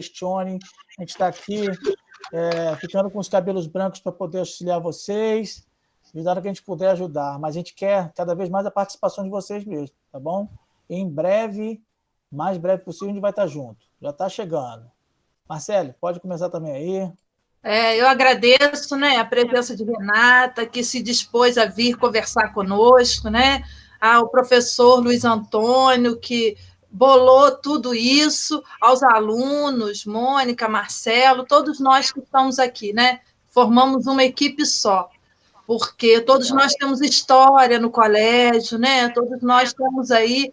questione. A gente está aqui ficando com os cabelos brancos para poder auxiliar vocês, ajudar o que a gente puder ajudar. Mas a gente quer cada vez mais a participação de vocês mesmo, tá bom? Em breve, mais breve possível, a gente vai estar junto. Já está chegando. Marcele, pode começar também aí. Eu agradeço, né, a presença de Renata, que se dispôs a vir conversar conosco, né? Ao professor Luiz Antônio, que bolou tudo isso, aos alunos, Mônica, Marcelo, todos nós que estamos aqui, né? Formamos uma equipe só, porque todos nós temos história no colégio, né? Todos nós temos aí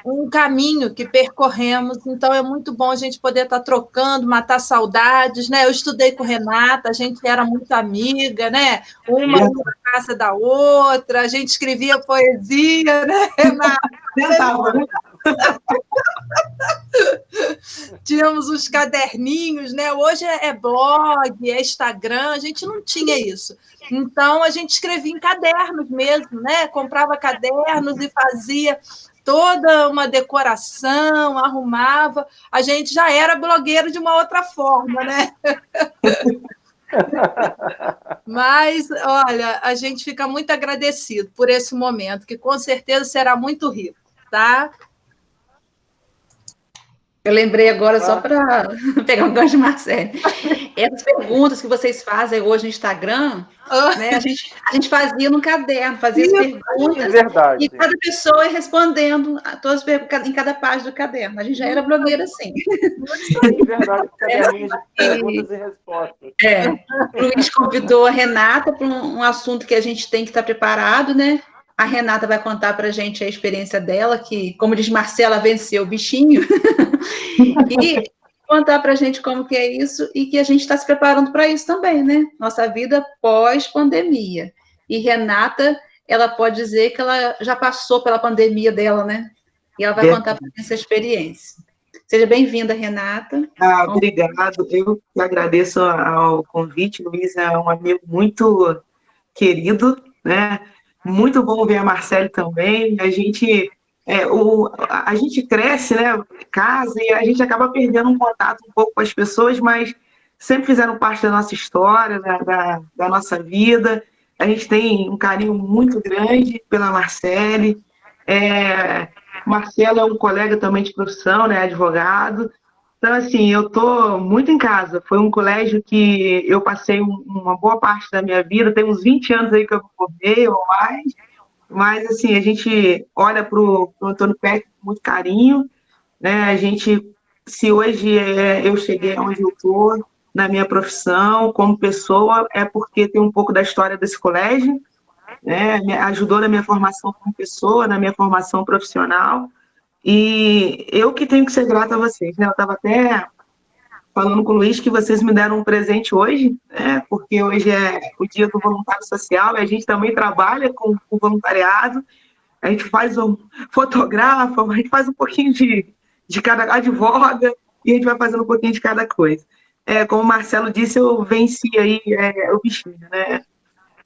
um caminho que percorremos, então é muito bom a gente poder estar trocando, matar saudades, né? Eu estudei com Renata, a gente era muito amiga, né? Uma ia na casa da outra, a gente escrevia poesia, né, Renata? Tínhamos os caderninhos, né? Hoje é blog, é Instagram, a gente não tinha isso. Então, a gente escrevia em cadernos mesmo, né? Comprava cadernos e fazia toda uma decoração, arrumava. A gente já era blogueiro de uma outra forma, né? Mas, olha, a gente fica muito agradecido por esse momento, que com certeza será muito rico, tá? Eu lembrei agora, só para pegar um gancho de Marcelo. Essas perguntas que vocês fazem hoje no Instagram, né, a gente fazia no caderno, fazia as perguntas, verdade. E cada pessoa ia respondendo todas as perguntas em cada página do caderno. A gente já era blogueira assim. Sim, verdade, caderninhos de perguntas e respostas. O Luiz convidou a Renata para um assunto que a gente tem que estar preparado, né? A Renata vai contar para a gente a experiência dela, que, como diz Marcela, venceu o bichinho. E contar para a gente como que é isso e que a gente está se preparando para isso também, né? Nossa vida pós-pandemia. E Renata, ela pode dizer que ela já passou pela pandemia dela, né? E ela vai contar para essa experiência. Seja bem-vinda, Renata. Obrigado. Eu que agradeço ao convite. Luiz é um amigo muito querido, né? Muito bom ver a Marcele também. A gente cresce, né? Casa e a gente acaba perdendo um contato um pouco com as pessoas, mas sempre fizeram parte da nossa história, da nossa vida. A gente tem um carinho muito grande pela Marcele. Marcelo é um colega também de profissão, né? Advogado. Então, assim, eu estou muito em casa. Foi um colégio que eu passei uma boa parte da minha vida, tem uns 20 anos aí que eu me formei ou mais, mas, assim, a gente olha para o Antônio Peck com muito carinho, né? Se hoje eu cheguei onde eu estou, na minha profissão, como pessoa, é porque tem um pouco da história desse colégio, né? Me ajudou na minha formação como pessoa, na minha formação profissional, e eu que tenho que ser grata a vocês, né? Eu estava até falando com o Luiz que vocês me deram um presente hoje, né? Porque hoje é o dia do voluntário social e a gente também trabalha com o voluntariado, a gente fotografa, a gente faz um pouquinho de cada, advoga, e a gente vai fazendo um pouquinho de cada coisa. Como o Marcelo disse, eu venci aí o bichinho, né?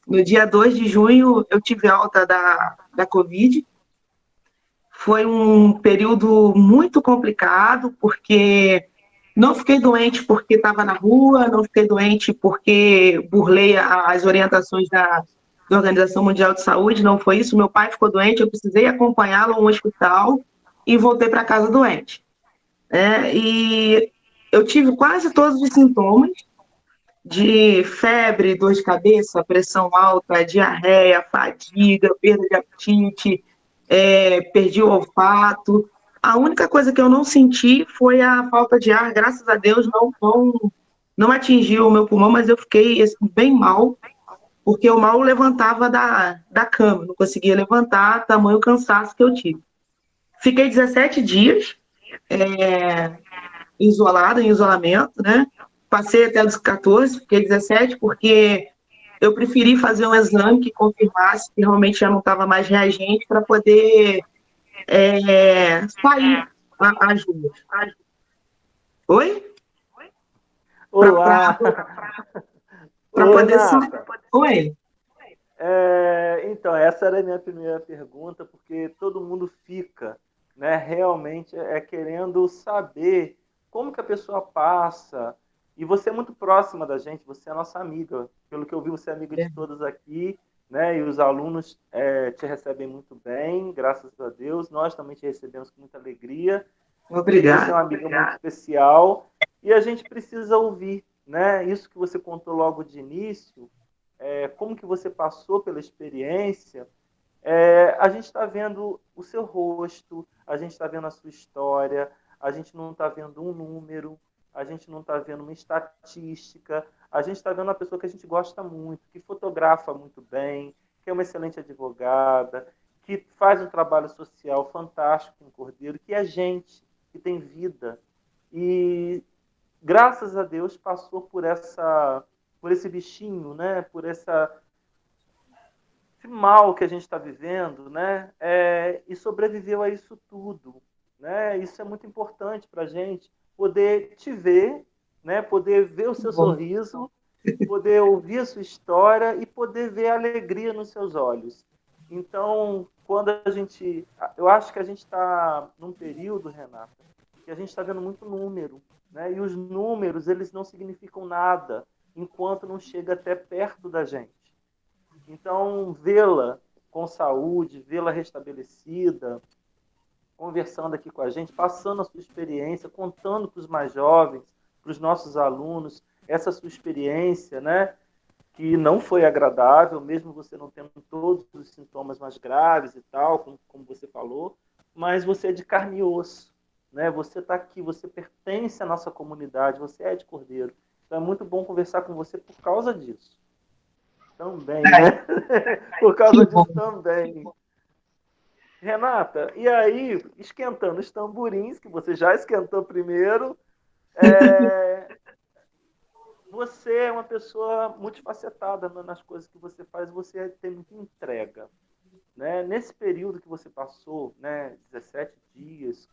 No dia 2 de junho, eu tive alta da Covid. Foi um período muito complicado, porque não fiquei doente porque estava na rua, não fiquei doente porque burlei as orientações da Organização Mundial de Saúde, não foi isso. Meu pai ficou doente, eu precisei acompanhá-lo a um hospital e voltei para casa doente. E eu tive quase todos os sintomas de febre, dor de cabeça, pressão alta, diarreia, fadiga, perda de apetite, perdi o olfato. A única coisa que eu não senti foi a falta de ar, graças a Deus não atingiu o meu pulmão, mas eu fiquei assim, bem mal, porque eu mal levantava da cama, não conseguia levantar, tamanho cansaço que eu tive. Fiquei 17 dias isolada, em isolamento, né? Passei até os 14, fiquei 17, porque eu preferi fazer um exame que confirmasse que realmente já não estava mais reagente para poder sair às ruas. Oi? Olá! Para poder sair. Oi? Então, essa era a minha primeira pergunta, porque todo mundo fica, né, realmente querendo saber como que a pessoa passa. E você é muito próxima da gente, você é a nossa amiga. Pelo que eu vi, você é amiga de todas aqui, né? E os alunos te recebem muito bem, graças a Deus. Nós também te recebemos com muita alegria. Obrigado. Você é uma amiga muito especial. E a gente precisa ouvir, né? Isso que você contou logo de início, como que você passou pela experiência. A gente está vendo o seu rosto, a gente está vendo a sua história, a gente não está vendo um número, a gente não está vendo uma estatística, a gente está vendo uma pessoa que a gente gosta muito, que fotografa muito bem, que é uma excelente advogada, que faz um trabalho social fantástico em Cordeiro, que é gente, que tem vida. E, graças a Deus, passou por esse bichinho, né? Por esse mal que a gente está vivendo, né? E sobreviveu a isso tudo, né? Isso é muito importante para a gente, poder te ver, né? Poder ver o seu sorriso, poder ouvir a sua história e poder ver a alegria nos seus olhos. Então, eu acho que a gente está num período, Renata, que a gente está vendo muito número, né? E os números, eles não significam nada enquanto não chega até perto da gente. Então, vê-la com saúde, vê-la restabelecida, conversando aqui com a gente, passando a sua experiência, contando para os mais jovens, para os nossos alunos, essa sua experiência, né? Que não foi agradável, mesmo você não tendo todos os sintomas mais graves e tal, como você falou, mas você é de carne e osso, né? Você está aqui, você pertence à nossa comunidade, você é de Cordeiro. Então é muito bom conversar com você por causa disso. Também, né? Por causa disso também. Renata, e aí, esquentando os tamborins, que você já esquentou primeiro, você é uma pessoa multifacetada nas coisas que você faz, você tem muita entrega. Né? Nesse período que você passou, né, 17 dias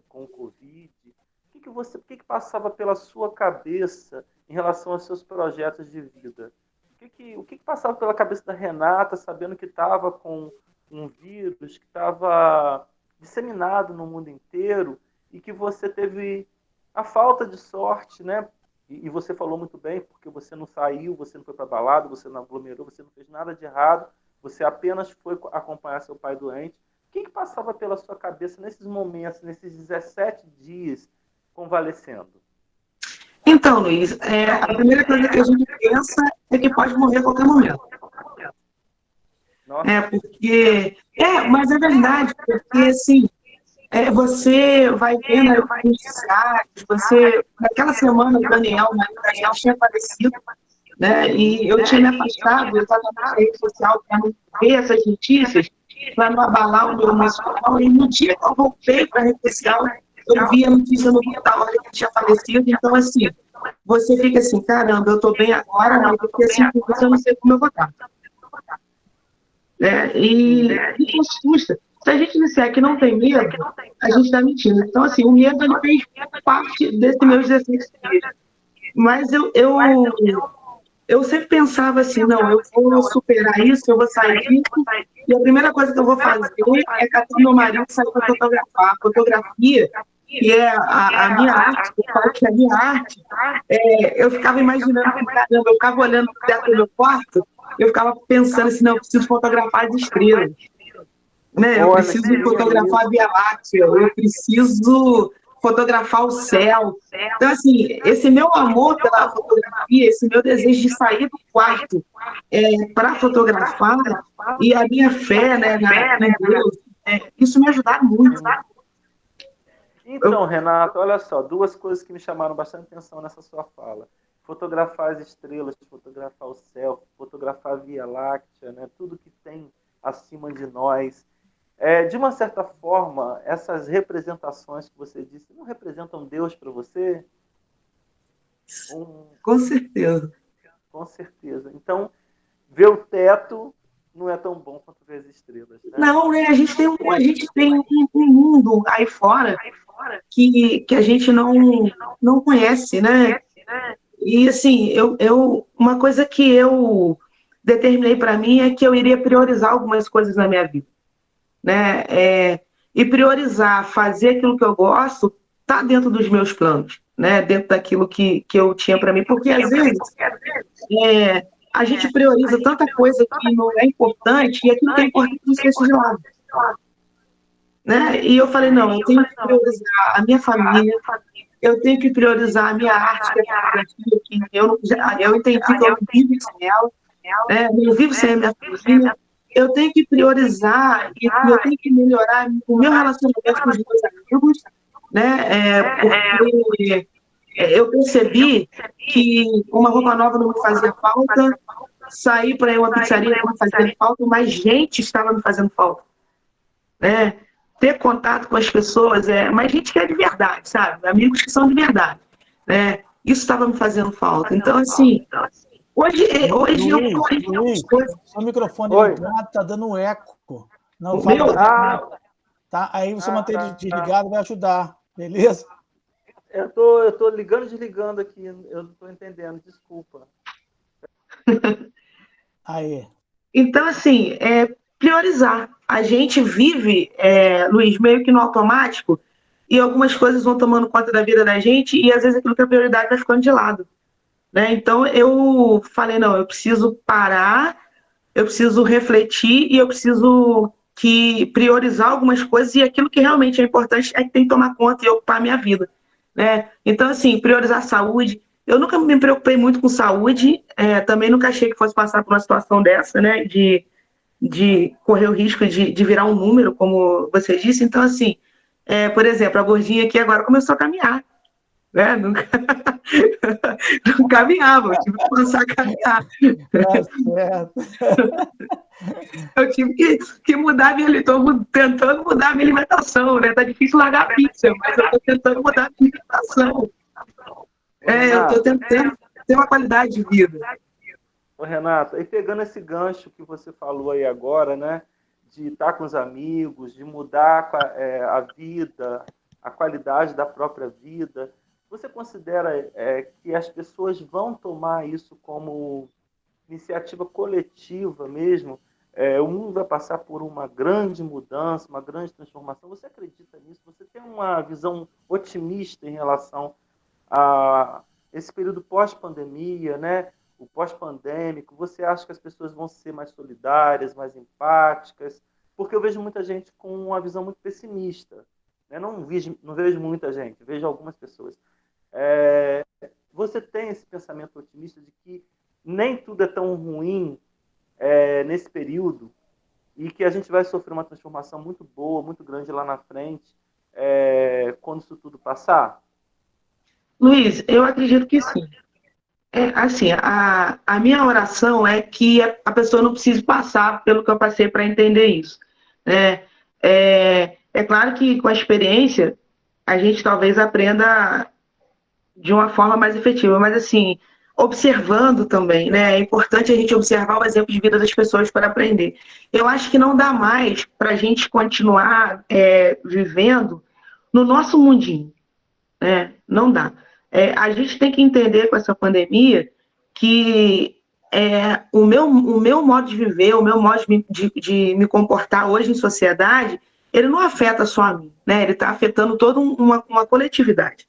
com o Covid, o que passava pela sua cabeça em relação aos seus projetos de vida? O que passava pela cabeça da Renata, sabendo que estava com um vírus que estava disseminado no mundo inteiro e que você teve a falta de sorte, né? E você falou muito bem, porque você não saiu, você não foi para balada, você não aglomerou, você não fez nada de errado, você apenas foi acompanhar seu pai doente. O que passava pela sua cabeça nesses momentos, nesses 17 dias convalescendo? Então, Luiz, a primeira coisa que a gente pensa é que pode morrer a qualquer momento. Nossa. Mas é verdade, porque assim, você vai vendo os noticiários, naquela semana o Daniel tinha falecido, né, e eu tinha me afastado, eu estava na rede social para não ver essas notícias, para não abalar o meu emocional, e no dia que eu voltei para a rede social, eu vi a notícia no portal que ele tinha falecido, então assim, você fica assim, caramba, eu estou bem agora, mas daqui a 5 anos eu não sei como eu vou estar. E isso assusta. Se a gente disser que não tem medo, a gente está mentindo. Então, assim, o medo ele fez parte desses meus 16 dias. Mas eu sempre pensava assim, não, eu vou superar isso, eu vou sair disso, e a primeira coisa que eu vou fazer é catar meu marido e sair para fotografar. A fotografia, que é a minha arte, eu falo que a minha arte, eu ficava imaginando, caramba, eu ficava olhando para dentro do meu quarto, eu ficava pensando assim, não, eu preciso fotografar as estrelas, né? Eu preciso fotografar a Via Láctea, eu preciso fotografar o céu. Então, assim, esse meu amor pela fotografia, esse meu desejo de sair do quarto para fotografar, e a minha fé, né, em Deus, isso me ajudaram muito. Então, Renata, olha só, duas coisas que me chamaram bastante atenção nessa sua fala. Fotografar as estrelas, fotografar o céu, fotografar a Via Láctea, né, tudo que tem acima de nós. De uma certa forma, essas representações que você disse, não representam Deus para você? Com certeza. Com certeza. Então, ver o teto não é tão bom quanto ver as estrelas. Né? Não, a gente tem um mundo aí fora que a gente não conhece, né? E, assim, uma coisa que eu determinei para mim é que eu iria priorizar algumas coisas na minha vida. Né? E priorizar fazer aquilo que eu gosto está dentro dos meus planos, né? Dentro daquilo que eu tinha para mim, porque às vezes a gente prioriza tanta coisa que não é importante e aquilo que é importante não se deixa de lado. Né? E eu falei, não, eu tenho que priorizar a minha família, eu tenho que priorizar a minha arte, que é a fotografia, que eu entendi que eu não vivo sem ela, né? Eu não vivo sem a minha família. Eu tenho que priorizar e eu tenho que melhorar o meu relacionamento com os meus amigos, né? Porque eu percebi que uma roupa nova não me fazia falta, sair para ir uma pizzaria não me fazia falta, mas gente estava me fazendo falta, né? Ter contato com as pessoas, mas gente que é de verdade, sabe? Amigos que são de verdade, né? Isso estava me fazendo falta. Então, assim, hoje eu estou aí com algumas coisas. Seu microfone está dando eco. Não, o meu? Tá? Aí você mantém ele desligado, vai ajudar, beleza? Eu tô ligando e desligando aqui, eu não estou entendendo, desculpa. Aí. Então, assim, priorizar. A gente vive, Luiz, meio que no automático, e algumas coisas vão tomando conta da vida da gente, e às vezes aquilo que é prioridade vai ficando de lado. Né? Então, eu falei, não, eu preciso parar, eu preciso refletir, e eu preciso priorizar algumas coisas, e aquilo que realmente é importante é que tem que tomar conta e ocupar a minha vida. Né? Então, assim, priorizar a saúde. Eu nunca me preocupei muito com saúde, também nunca achei que fosse passar por uma situação dessa, né? De correr o risco de virar um número, como você disse. Então, assim, por exemplo, a gordinha aqui agora começou a caminhar. Né? Nunca não caminhava, eu tive que começar a caminhar. Eu tive que mudar estou tentando mudar a minha alimentação, né? Tá difícil largar a pizza, mas eu estou tentando mudar a minha alimentação. Eu estou tentando ter uma qualidade de vida. Ô, Renata, e pegando esse gancho que você falou aí agora, né? De estar com os amigos, de mudar a vida, a qualidade da própria vida, você considera que as pessoas vão tomar isso como iniciativa coletiva mesmo? O mundo vai passar por uma grande mudança, uma grande transformação. Você acredita nisso? Você tem uma visão otimista em relação a esse período pós-pandemia, né? O pós-pandêmico? Você acha que as pessoas vão ser mais solidárias, mais empáticas? Porque eu vejo muita gente com uma visão muito pessimista. Né? Não vejo muita gente, vejo algumas pessoas. Você tem esse pensamento otimista de que nem tudo é tão ruim nesse período e que a gente vai sofrer uma transformação muito boa, muito grande lá na frente, quando isso tudo passar? Luiz, eu acredito que sim. Assim, a minha oração é que a pessoa não precise passar pelo que eu passei para entender isso. Né? É claro que com a experiência a gente talvez aprenda de uma forma mais efetiva, mas assim, observando também, né? É importante a gente observar o exemplo de vida das pessoas para aprender. Eu acho que não dá mais para a gente continuar vivendo no nosso mundinho, né? Não dá. A gente tem que entender com essa pandemia que o meu modo de viver, o meu modo de me comportar hoje em sociedade, ele não afeta só a mim, né? Ele está afetando toda uma coletividade.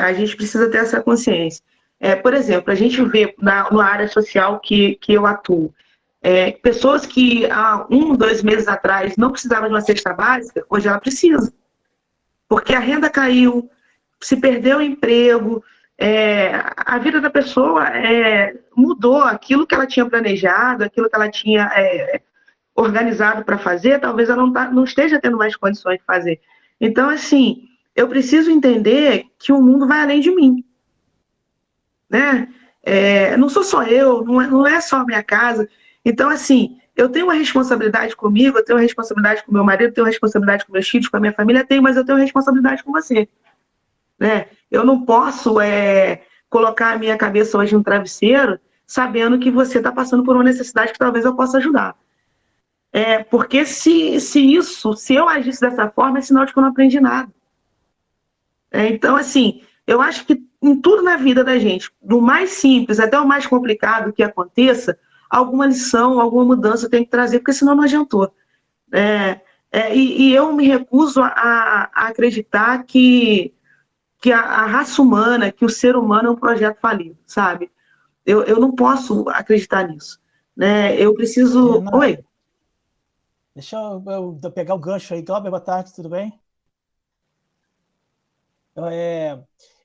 A gente precisa ter essa consciência. Por exemplo, a gente vê na área social que eu atuo, pessoas que há 2 meses atrás não precisavam de uma cesta básica, hoje ela precisa. Porque a renda caiu, se perdeu o emprego, a vida da pessoa mudou, aquilo que ela tinha planejado, aquilo que ela tinha organizado para fazer, talvez ela não esteja tendo mais condições de fazer. Então, assim, eu preciso entender que o mundo vai além de mim. Né? Não sou só eu, não é só a minha casa. Então, assim, eu tenho uma responsabilidade comigo, eu tenho uma responsabilidade com meu marido, eu tenho uma responsabilidade com meus filhos, com a minha família, mas eu tenho uma responsabilidade com você. Né? Eu não posso colocar a minha cabeça hoje no travesseiro sabendo que você está passando por uma necessidade que talvez eu possa ajudar. Porque se eu agisse dessa forma, é sinal de que eu não aprendi nada. Então, assim, eu acho que em tudo na vida da gente, do mais simples até o mais complicado que aconteça, alguma lição, alguma mudança tem que trazer, porque senão não adiantou. E eu me recuso a acreditar que a raça humana, que o ser humano é um projeto falido, sabe? Eu não posso acreditar nisso, né? Eu preciso... Renata, Oi? deixa eu pegar o gancho aí. Glauber, boa tarde, tudo bem?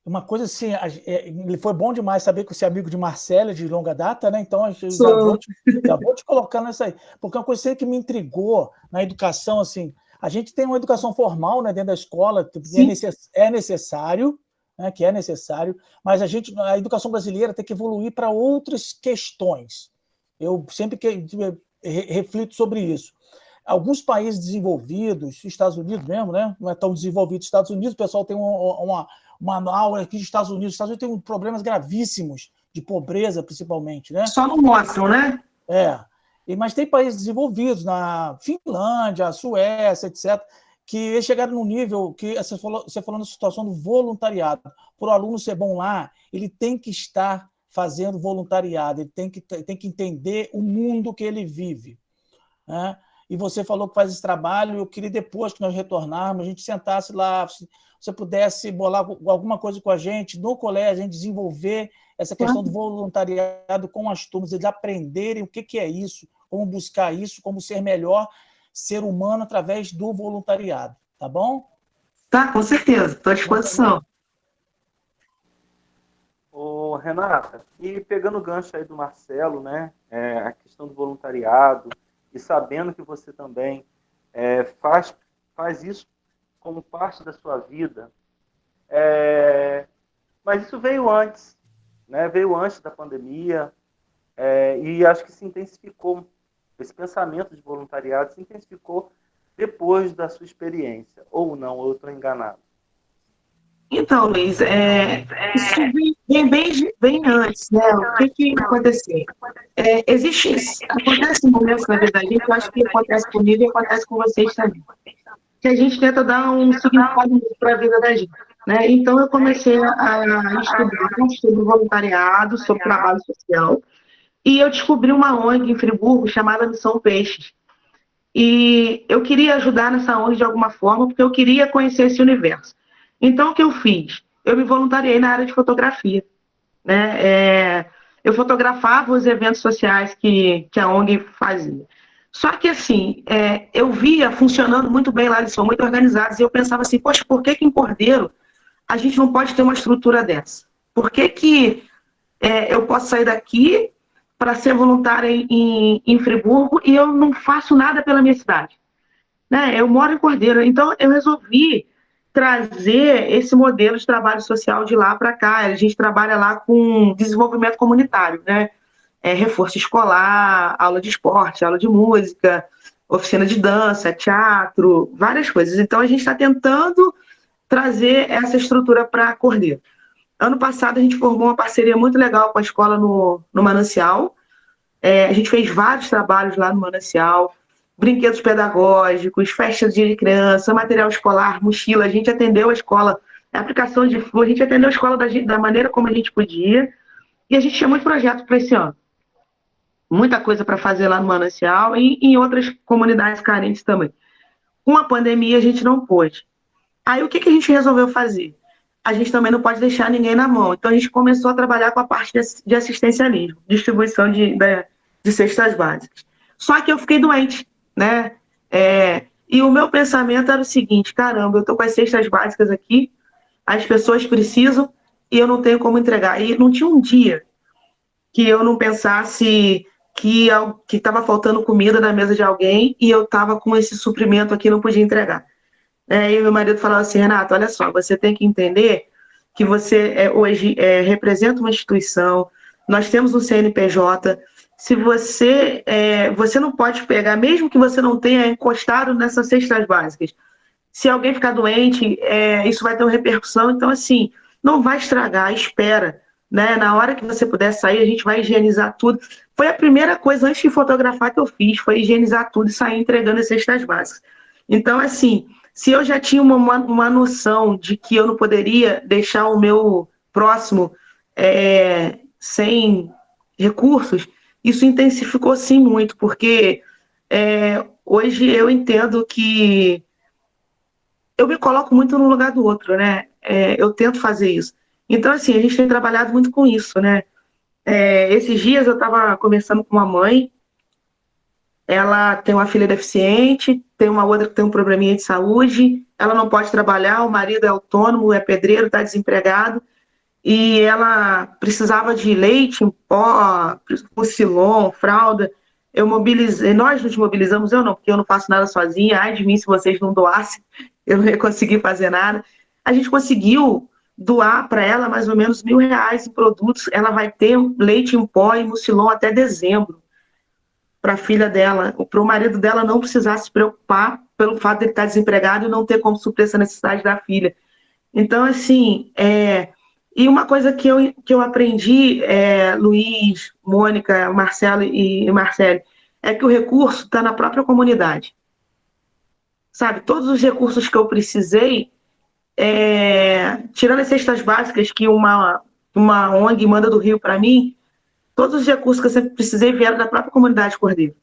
Uma coisa assim, ele foi bom demais saber que você é amigo de Marcela, de longa data, né? Então, eu já vou te colocar nessa aí. Porque uma coisa sempre que me intrigou na educação, assim, a gente tem uma educação formal, né, dentro da escola, que é necessário, né, que é necessário, mas a educação brasileira tem que evoluir para outras questões. Eu sempre reflito sobre isso. Alguns países desenvolvidos, Estados Unidos mesmo, né? Não é tão desenvolvido. Estados Unidos, o pessoal tem uma aula aqui dos Estados Unidos. Os Estados Unidos tem problemas gravíssimos de pobreza, principalmente, né? Só não mostram, né? Mas tem países desenvolvidos, na Finlândia, Suécia, etc., que eles chegaram num nível que você falou na situação do voluntariado. Para o aluno ser bom lá, ele tem que estar fazendo voluntariado, ele tem que entender o mundo que ele vive, né? E você falou que faz esse trabalho, eu queria depois que nós retornarmos, a gente sentasse lá, se você pudesse bolar alguma coisa com a gente, no colégio, a gente desenvolver essa questão do voluntariado com as turmas, eles aprenderem o que é isso, como buscar isso, como ser melhor ser humano através do voluntariado, tá bom? Tá, com certeza, estou à disposição. Ô, Renata, e pegando o gancho aí do Marcelo, né, a questão do voluntariado, e sabendo que você também faz isso como parte da sua vida, mas isso veio antes, né? Veio antes da pandemia, e acho que se intensificou, esse pensamento de voluntariado se intensificou depois da sua experiência, ou não, ou eu estou enganado? Então, Luiz, isso vem antes, né? O que aconteceu? Acontece momentos na vida da gente, eu acho que acontece comigo e acontece com vocês também, que a gente tenta dar um significado para a vida da gente, né? Então, eu comecei a estudar sobre voluntariado, sobre trabalho social, e eu descobri uma ONG em Friburgo chamada Missão Peixes. E eu queria ajudar nessa ONG de alguma forma, porque eu queria conhecer esse universo. Então, o que eu fiz? Eu me voluntariei na área de fotografia, né? Eu fotografava os eventos sociais que a ONG fazia. Só que, assim, eu via funcionando muito bem lá, eles são muito organizados, e eu pensava assim, poxa, por que em Cordeiro a gente não pode ter uma estrutura dessa? Por que eu posso sair daqui para ser voluntária em Friburgo e eu não faço nada pela minha cidade, né? Eu moro em Cordeiro, então eu resolvi trazer esse modelo de trabalho social de lá para cá. A gente trabalha lá com desenvolvimento comunitário, né? Reforço escolar, aula de esporte, aula de música, oficina de dança, teatro, várias coisas. Então a gente está tentando trazer essa estrutura para Cordeiro. Ano passado a gente formou uma parceria muito legal com a escola no Manancial. A gente fez vários trabalhos lá no Manancial, brinquedos pedagógicos, festas de criança, material escolar, mochila. A gente atendeu a escola, aplicação de flor, a gente atendeu a escola da maneira como a gente podia. E a gente tinha muito projeto para esse ano. Muita coisa para fazer lá no Manancial e em outras comunidades carentes também. Com a pandemia, a gente não pôde. Aí, o que a gente resolveu fazer? A gente também não pode deixar ninguém na mão. Então, a gente começou a trabalhar com a parte de assistencialismo, distribuição de cestas básicas. Só que eu fiquei doente, né? E o meu pensamento era o seguinte, caramba, eu estou com as cestas básicas aqui, as pessoas precisam e eu não tenho como entregar. E não tinha um dia que eu não pensasse que estava faltando comida na mesa de alguém e eu estava com esse suprimento aqui e não podia entregar. E meu marido falava assim, Renato, olha só, você tem que entender que você hoje representa uma instituição, nós temos um CNPJ, se você não pode pegar, mesmo que você não tenha encostado nessas cestas básicas, se alguém ficar doente, isso vai ter uma repercussão, então assim, não vai estragar, espera, né? Na hora que você puder sair, a gente vai higienizar tudo. Foi a primeira coisa antes de fotografar que eu fiz, foi higienizar tudo e sair entregando as cestas básicas. Então, assim, se eu já tinha uma noção de que eu não poderia deixar o meu próximo sem recursos, isso intensificou sim muito, porque hoje eu entendo que eu me coloco muito no lugar do outro, né? Eu tento fazer isso. Então, assim, a gente tem trabalhado muito com isso, né? Esses dias eu estava conversando com uma mãe, ela tem uma filha deficiente, tem uma outra que tem um probleminha de saúde, ela não pode trabalhar, o marido é autônomo, é pedreiro, está desempregado, e ela precisava de leite em pó, mucilon, fralda. Eu mobilizei, nós nos mobilizamos, eu não, porque eu não faço nada sozinha, ai de mim se vocês não doassem, eu não ia conseguir fazer nada. A gente conseguiu doar para ela mais ou menos R$1.000 em produtos, ela vai ter leite em pó e mucilon até dezembro, para a filha dela, para o marido dela não precisar se preocupar pelo fato de ele estar desempregado e não ter como suprir essa necessidade da filha. Então, assim, e uma coisa que eu aprendi, Luiz, Mônica, Marcelo e Marcele, é que o recurso está na própria comunidade. Sabe, todos os recursos que eu precisei, tirando as cestas básicas que uma ONG manda do Rio para mim, todos os recursos que eu sempre precisei vieram da própria comunidade Cordeiro.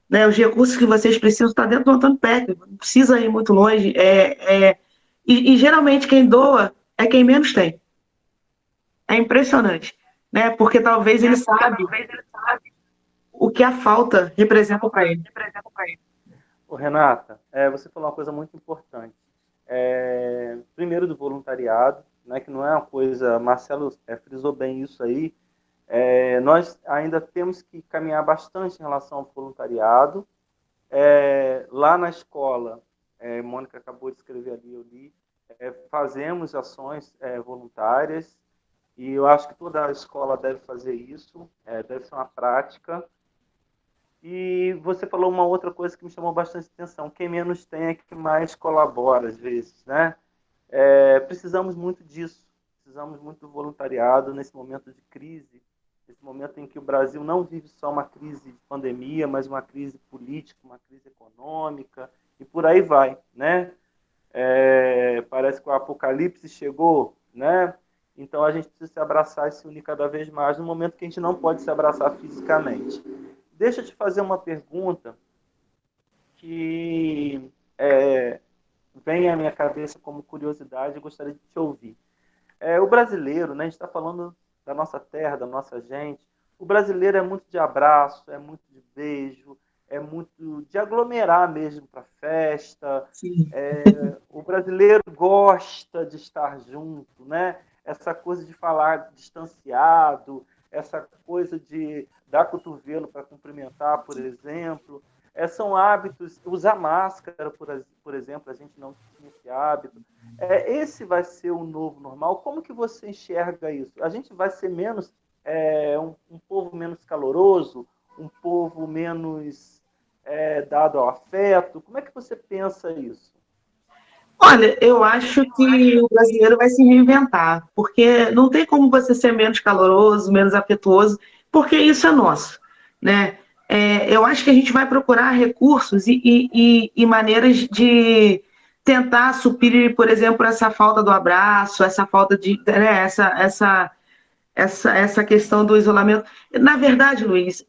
Né, os recursos que vocês precisam estão dentro do Antônio Peck, não precisa ir muito longe. E geralmente quem doa é quem menos tem. É impressionante, né? Porque talvez ele sabe o que a falta representa para ele. Ô, Renata, você falou uma coisa muito importante. Primeiro do voluntariado, né, que não é uma coisa... Marcelo frisou bem isso aí. Nós ainda temos que caminhar bastante em relação ao voluntariado. Lá na escola, Mônica acabou de escrever ali, eu li, fazemos ações voluntárias, e eu acho que toda a escola deve fazer isso, deve ser uma prática. E você falou uma outra coisa que me chamou bastante atenção: quem menos tem é que mais colabora, às vezes, né? Precisamos muito disso, precisamos muito do voluntariado nesse momento de crise, nesse momento em que o Brasil não vive só uma crise de pandemia, mas uma crise política, uma crise econômica, e por aí vai, né? Parece que o apocalipse chegou, né? Então a gente precisa se abraçar e se unir cada vez mais no momento que a gente não pode se abraçar fisicamente. Deixa eu te fazer uma pergunta que vem à minha cabeça como curiosidade e gostaria de te ouvir. O brasileiro, né, a gente está falando da nossa terra, da nossa gente. O brasileiro é muito de abraço, é muito de beijo, é muito de aglomerar mesmo para festa. O brasileiro gosta de estar junto, né? Essa coisa de falar distanciado, essa coisa de dar cotovelo para cumprimentar, por exemplo. São hábitos, usar máscara, por exemplo, a gente não tinha esse hábito. Esse vai ser o novo normal. Como que você enxerga isso? A gente vai ser menos, um povo menos caloroso, um povo menos dado ao afeto? Como é que você pensa isso? Olha, eu acho que o brasileiro vai se reinventar, porque não tem como você ser menos caloroso, menos afetuoso, porque isso é nosso, né? Eu acho que a gente vai procurar recursos e maneiras de tentar suprir, por exemplo, essa falta do abraço, essa falta de, né, essa questão do isolamento. Na verdade, Luiz,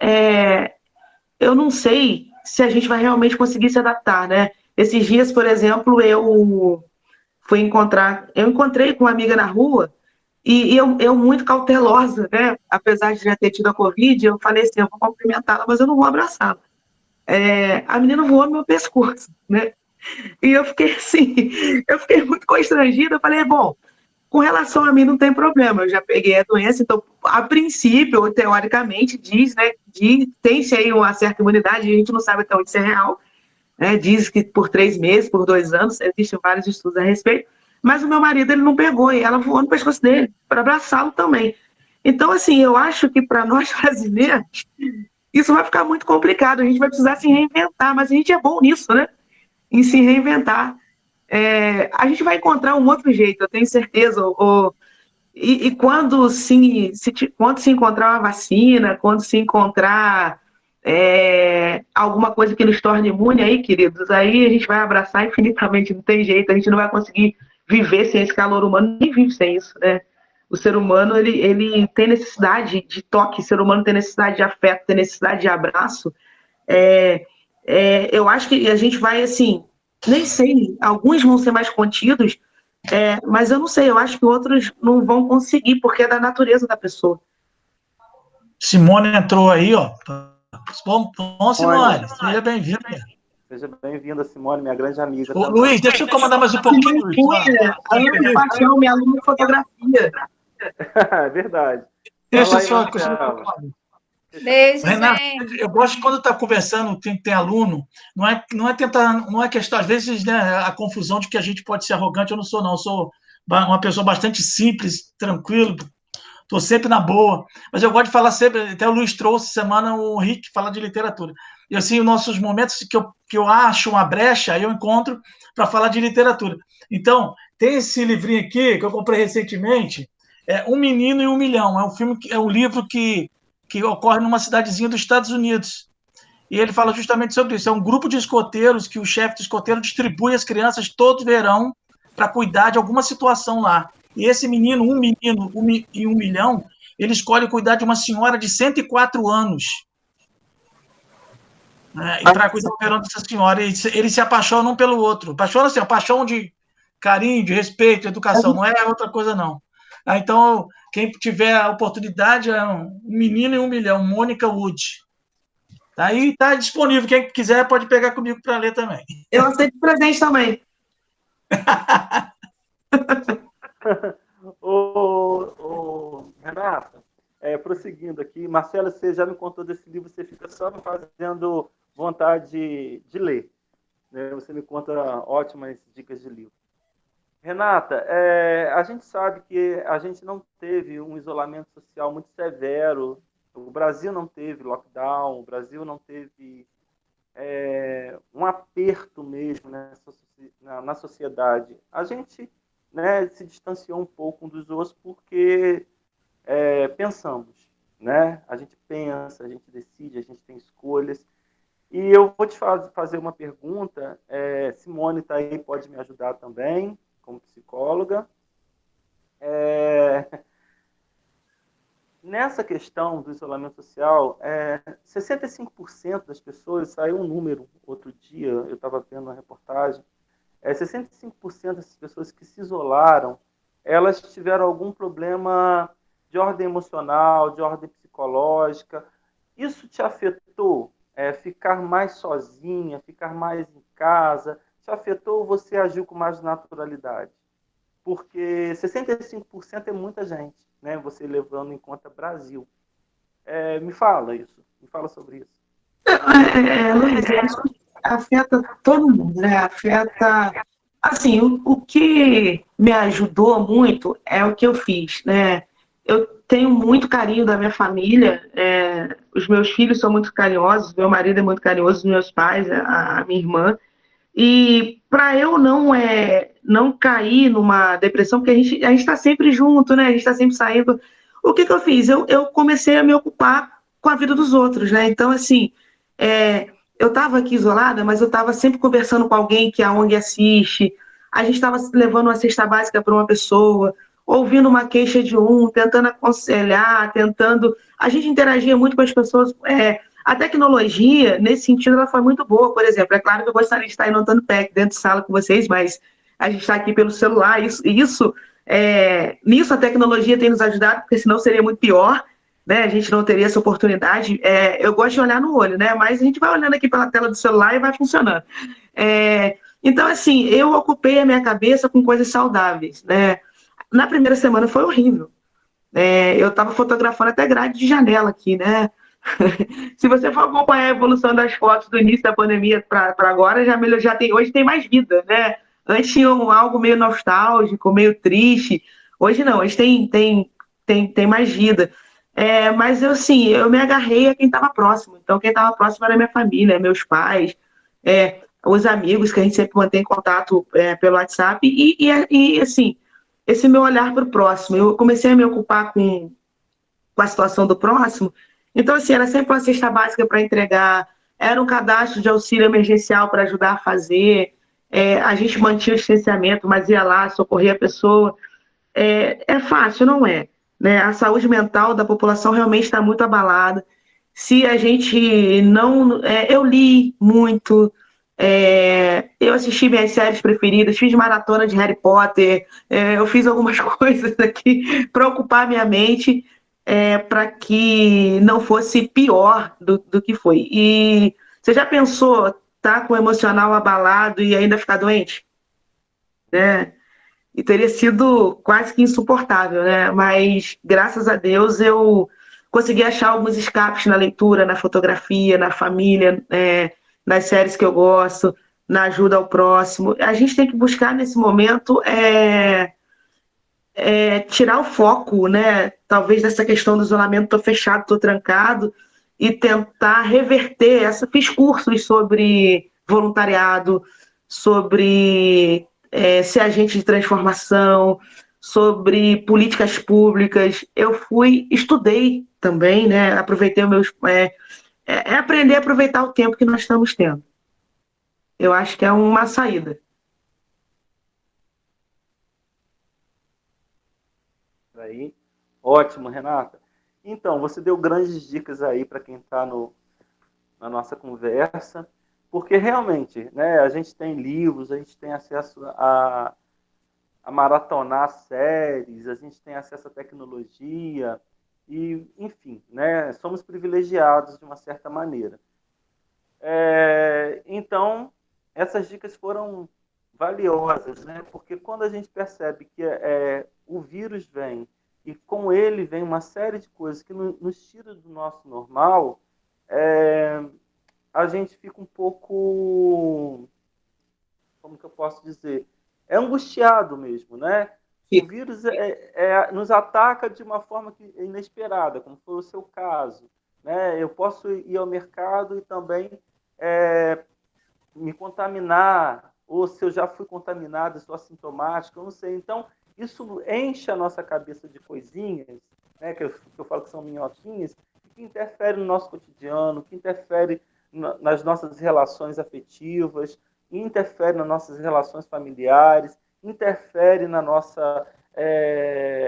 eu não sei se a gente vai realmente conseguir se adaptar, né? Esses dias, por exemplo, eu encontrei com uma amiga na rua e eu muito cautelosa, né? Apesar de já ter tido a Covid, eu falei assim, eu vou cumprimentá-la, mas eu não vou abraçá-la. A menina voou no meu pescoço, né? E eu fiquei assim, eu fiquei muito constrangida, eu falei, bom, com relação a mim não tem problema, eu já peguei a doença, então, a princípio, teoricamente, tem-se aí uma certa imunidade, a gente não sabe até onde isso é real, né? Diz que por 3 meses, por 2 anos, existem vários estudos a respeito, mas o meu marido ele não pegou, e ela voou no pescoço dele, para abraçá-lo também. Então, assim, eu acho que para nós brasileiros, isso vai ficar muito complicado, a gente vai precisar se reinventar, mas a gente é bom nisso, né? Em se reinventar. A gente vai encontrar um outro jeito, eu tenho certeza, e quando se encontrar uma vacina, quando se encontrar alguma coisa que nos torne imune aí, queridos, aí a gente vai abraçar infinitamente, não tem jeito, a gente não vai conseguir viver sem esse calor humano, ninguém vive sem isso, né? O ser humano, ele tem necessidade de toque, o ser humano tem necessidade de afeto, tem necessidade de abraço, Eu acho que a gente vai, assim, nem sei, alguns vão ser mais contidos, mas eu não sei, eu acho que outros não vão conseguir, porque é da natureza da pessoa. Simone entrou aí, ó. Bom, Simone, seja bem-vinda. Seja bem-vinda, Simone, minha grande amiga. Luiz, deixa eu comandar mais um pouquinho, Luiz. A Ana Paixão, minha aluna de fotografia. É verdade. Deixa Fala aí, só. Marcela. Beijo, Renato, gente. eu gosto quando está conversando, tem aluno, não é tentar, não é questão, às vezes, né, a confusão de que a gente pode ser arrogante, eu não sou, não, eu sou uma pessoa bastante simples, tranquilo, estou sempre na boa, mas eu gosto de falar sempre, até o Luiz trouxe semana o Rick fala de literatura, e assim, os nossos momentos que eu acho uma brecha, aí eu encontro para falar de literatura. Então, tem esse livrinho aqui, que eu comprei recentemente, Um Menino e um Milhão, é um livro que ocorre numa cidadezinha dos Estados Unidos. E ele fala justamente sobre isso. É um grupo de escoteiros que o chefe do escoteiro distribui as crianças todo verão para cuidar de alguma situação lá. E esse menino e um milhão, ele escolhe cuidar de uma senhora de 104 anos. Né? E para cuidar do verão dessa senhora. Eles se apaixonam um pelo outro. Apaixonam assim, paixão de carinho, de respeito, de educação. Não é outra coisa, não. Então, quem tiver a oportunidade é Um Menino e um Milhão, Mônica Wood. Tá aí, está disponível. Quem quiser pode pegar comigo para ler também. Eu aceito presente também. Renata, prosseguindo aqui, Marcela, você já me contou desse livro, você fica só me fazendo vontade de ler. Né? Você me conta ótimas dicas de livro. Renata, a gente sabe que a gente não teve um isolamento social muito severo, o Brasil não teve lockdown, o Brasil não teve um aperto mesmo na sociedade. A gente, né, se distanciou um pouco um dos outros porque pensamos, né? A gente pensa, a gente decide, a gente tem escolhas. E eu vou te fazer uma pergunta, Simone está aí, pode me ajudar também, como psicóloga. Nessa questão do isolamento social, 65% das pessoas, saiu um número outro dia, eu estava vendo uma reportagem, 65% das pessoas que se isolaram, elas tiveram algum problema de ordem emocional, de ordem psicológica. Isso te afetou? Ficar mais sozinha, ficar mais em casa, te afetou ou você agiu com mais naturalidade? Porque 65% é muita gente, né? Você levando em conta Brasil. Me fala sobre isso. Luiz, afeta todo mundo, né? Afeta. Assim, o que me ajudou muito é o que eu fiz, né? Eu tenho muito carinho da minha família, os meus filhos são muito carinhosos, meu marido é muito carinhoso, os meus pais, a minha irmã. E para eu não cair numa depressão, porque a gente está sempre junto, né? A gente está sempre saindo. O que eu fiz? Eu comecei a me ocupar com a vida dos outros, né? Então, assim, eu estava aqui isolada, mas eu estava sempre conversando com alguém que a ONG assiste. A gente estava levando uma cesta básica para uma pessoa, ouvindo uma queixa de tentando aconselhar, tentando. A gente interagia muito com as pessoas. A tecnologia, nesse sentido, ela foi muito boa. Por exemplo, é claro que eu gostaria de estar anotando PEC dentro de sala com vocês, mas a gente está aqui pelo celular. Nisso a tecnologia tem nos ajudado, porque senão seria muito pior, né? A gente não teria essa oportunidade. Eu gosto de olhar no olho, né? Mas a gente vai olhando aqui pela tela do celular e vai funcionando. Então, assim, eu ocupei a minha cabeça com coisas saudáveis, né? Na primeira semana foi horrível. Eu estava fotografando até grade de janela aqui, né? Se você for acompanhar a evolução das fotos do início da pandemia para agora, hoje tem mais vida, né? Antes tinha algo meio nostálgico, meio triste. Hoje não, hoje tem mais vida. Mas eu me agarrei a quem estava próximo. Então, quem estava próximo era minha família, meus pais, os amigos que a gente sempre mantém contato pelo WhatsApp. E assim, esse meu olhar para o próximo. Eu comecei a me ocupar com a situação do próximo. Então, assim, era sempre uma cesta básica para entregar, era um cadastro de auxílio emergencial para ajudar a fazer, a gente mantinha o distanciamento, mas ia lá, socorria a pessoa. É fácil, não é? Né? A saúde mental da população realmente está muito abalada. se a gente não... eu li muito, eu assisti minhas séries preferidas, fiz maratona de Harry Potter, eu fiz algumas coisas aqui para ocupar minha mente, para que não fosse pior do que foi. E você já pensou estar com o emocional abalado e ainda ficar doente? Né? E teria sido quase que insuportável, né? Mas, graças a Deus, eu consegui achar alguns escapes na leitura, na fotografia, na família, nas séries que eu gosto, na ajuda ao próximo. A gente tem que buscar, nesse momento, tirar o foco, né? Talvez dessa questão do isolamento, estou fechado, estou trancado, e tentar reverter Fiz cursos sobre voluntariado, sobre ser agente de transformação, sobre políticas públicas. Eu estudei também, né? Aproveitei aprender a aproveitar o tempo que nós estamos tendo. Eu acho que é uma saída. Aí, ótimo, Renata. Então, você deu grandes dicas aí para quem está na nossa conversa, porque realmente, né, a gente tem livros, a gente tem acesso a maratonar séries, a gente tem acesso à tecnologia, e, enfim, né, somos privilegiados de uma certa maneira. Então, essas dicas foram valiosas, né, porque quando a gente percebe que o vírus vem e com ele vem uma série de coisas que nos tira do nosso normal, a gente fica um pouco, como que eu posso dizer, angustiado mesmo, né? O vírus nos ataca de uma forma inesperada, como foi o seu caso, né? Eu posso ir ao mercado e também me contaminar, ou se eu já fui contaminado, sou assintomático, eu não sei. Então, isso enche a nossa cabeça de coisinhas, né, que eu falo que são minhoquinhas, que interferem no nosso cotidiano, que interferem nas nossas relações afetivas, interfere nas nossas relações familiares, interfere na nossa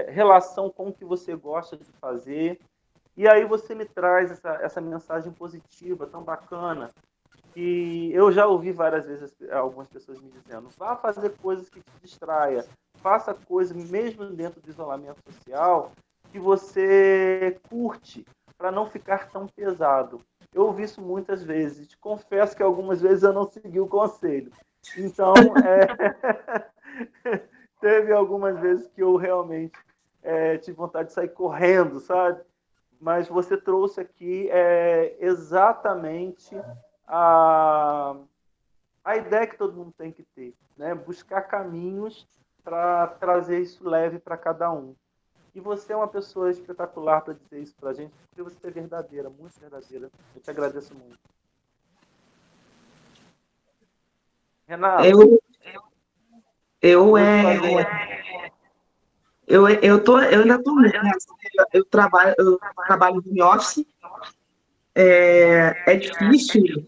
relação com o que você gosta de fazer. E aí você me traz essa mensagem positiva, tão bacana, que eu já ouvi várias vezes algumas pessoas me dizendo: vá fazer coisas que te distraia, faça coisas, mesmo dentro do isolamento social, que você curte, para não ficar tão pesado. Eu ouvi isso muitas vezes, te confesso que algumas vezes eu não segui o conselho. Então, teve algumas vezes que eu realmente tive vontade de sair correndo, sabe? Mas você trouxe aqui exatamente a ideia que todo mundo tem que ter, né? Buscar caminhos para trazer isso leve para cada um. E você é uma pessoa espetacular para dizer isso para a gente, porque você é verdadeira, muito verdadeira. Eu te agradeço muito. Renato, eu ainda estou nessa. Eu trabalho no home office. É difícil.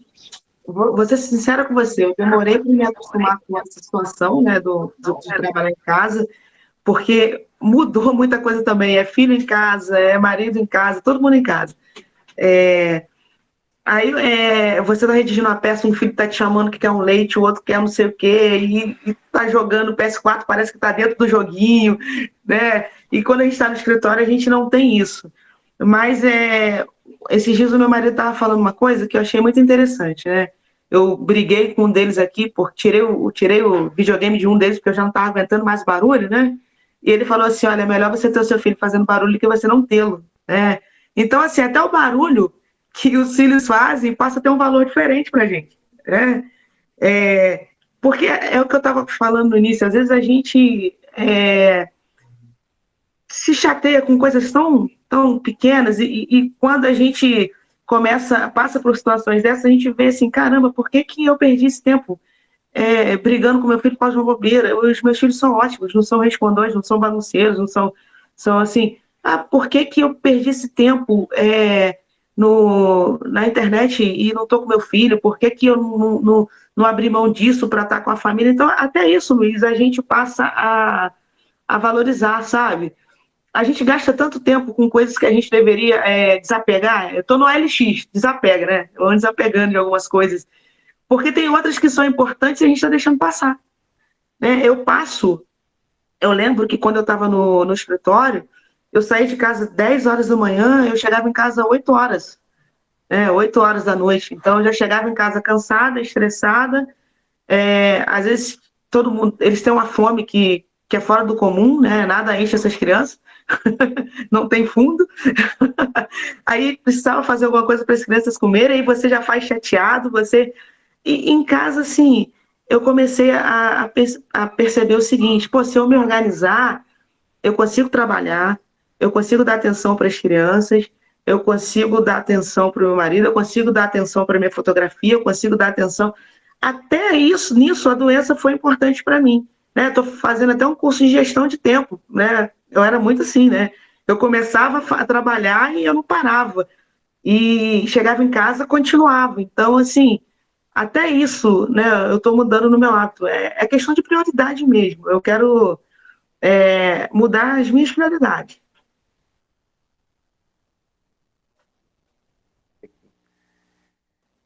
Vou ser sincera com você, eu demorei para me acostumar com essa situação, né, de trabalhar em casa, porque mudou muita coisa também. É filho em casa, é marido em casa, todo mundo em casa. Aí você está redigindo uma peça, um filho está te chamando que quer um leite, o outro quer não sei o quê, e está jogando PS4, parece que está dentro do joguinho, né? E quando a gente está no escritório, a gente não tem isso. Mas esses dias o meu marido estava falando uma coisa que eu achei muito interessante, né? Eu briguei com um deles aqui, tirei o videogame de um deles, porque eu já não estava aguentando mais barulho, né? E ele falou assim: olha, é melhor você ter o seu filho fazendo barulho do que você não tê-lo, né? Então, assim, até o barulho que os filhos fazem passa a ter um valor diferente para a gente, né? Porque é o que eu estava falando no início, às vezes a gente se chateia com coisas tão pequenas e quando a gente passa por situações dessas, a gente vê assim: caramba, por que eu perdi esse tempo brigando com meu filho por causa de uma bobeira? Os meus filhos são ótimos, não são respondões, não são bagunceiros, não são assim, por que eu perdi esse tempo na internet e não estou com meu filho? Por que eu não abri mão disso para estar com a família? Então, até isso, Luiz, a gente passa a valorizar, sabe? a gente gasta tanto tempo com coisas que a gente deveria desapegar. Eu estou no LX, desapega, né? Eu ando desapegando de algumas coisas. Porque tem outras que são importantes e a gente está deixando passar. Né? Eu lembro que quando eu estava no escritório, eu saí de casa 10 horas da manhã, eu chegava em casa 8 horas. 8 horas da noite. Então, eu já chegava em casa cansada, estressada. Às vezes, todo mundo, eles têm uma fome que é fora do comum, né? Nada enche essas crianças. Não tem fundo. Aí precisava fazer alguma coisa para as crianças comerem, aí você já faz chateado, E em casa, assim, eu comecei a perceber o seguinte, pô, se eu me organizar, eu consigo trabalhar, eu consigo dar atenção para as crianças, eu consigo dar atenção para o meu marido, eu consigo dar atenção para a minha fotografia, eu consigo dar atenção... Até nisso, a doença foi importante para mim. Estou fazendo até um curso de gestão de tempo, né? Eu era muito assim, né? Eu começava a trabalhar e eu não parava. E chegava em casa, continuava. Então, assim, até isso, né? Eu estou mudando no meu hábito. É questão de prioridade mesmo. Eu quero mudar as minhas prioridades.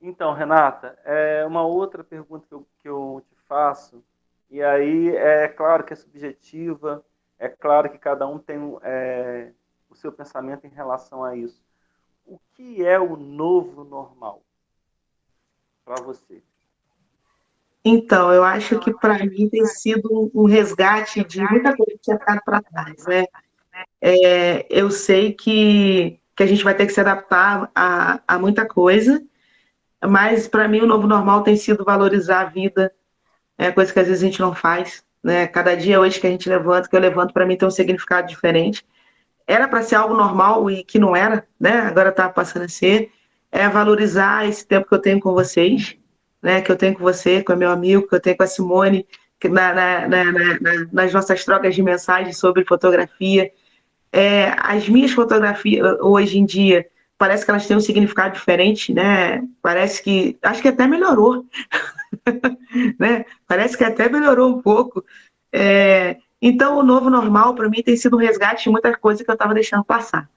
Então, Renata, uma outra pergunta que eu te faço, e aí é claro que é subjetiva, é claro que cada um tem o seu pensamento em relação a isso. O que é o novo normal para você? Então, eu acho que para mim tem sido um resgate de muita coisa que tinha ficado para trás, né? Eu sei que a gente vai ter que se adaptar a muita coisa, mas para mim o novo normal tem sido valorizar a vida, coisa que às vezes a gente não faz, né? Cada dia hoje que a gente levanta, que eu levanto, para mim tem um significado diferente. Era para ser algo normal e que não era, né? Agora está passando a ser. Valorizar esse tempo que eu tenho com vocês, né? Que eu tenho com você, com o meu amigo, que eu tenho com a Simone, que nas nossas trocas de mensagens sobre fotografia. As minhas fotografias, hoje em dia, parece que elas têm um significado diferente, né? Parece que... Acho que até melhorou. Né? Parece que até melhorou um pouco. Então, o novo normal, para mim, tem sido um resgate de muita coisa que eu estava deixando passar.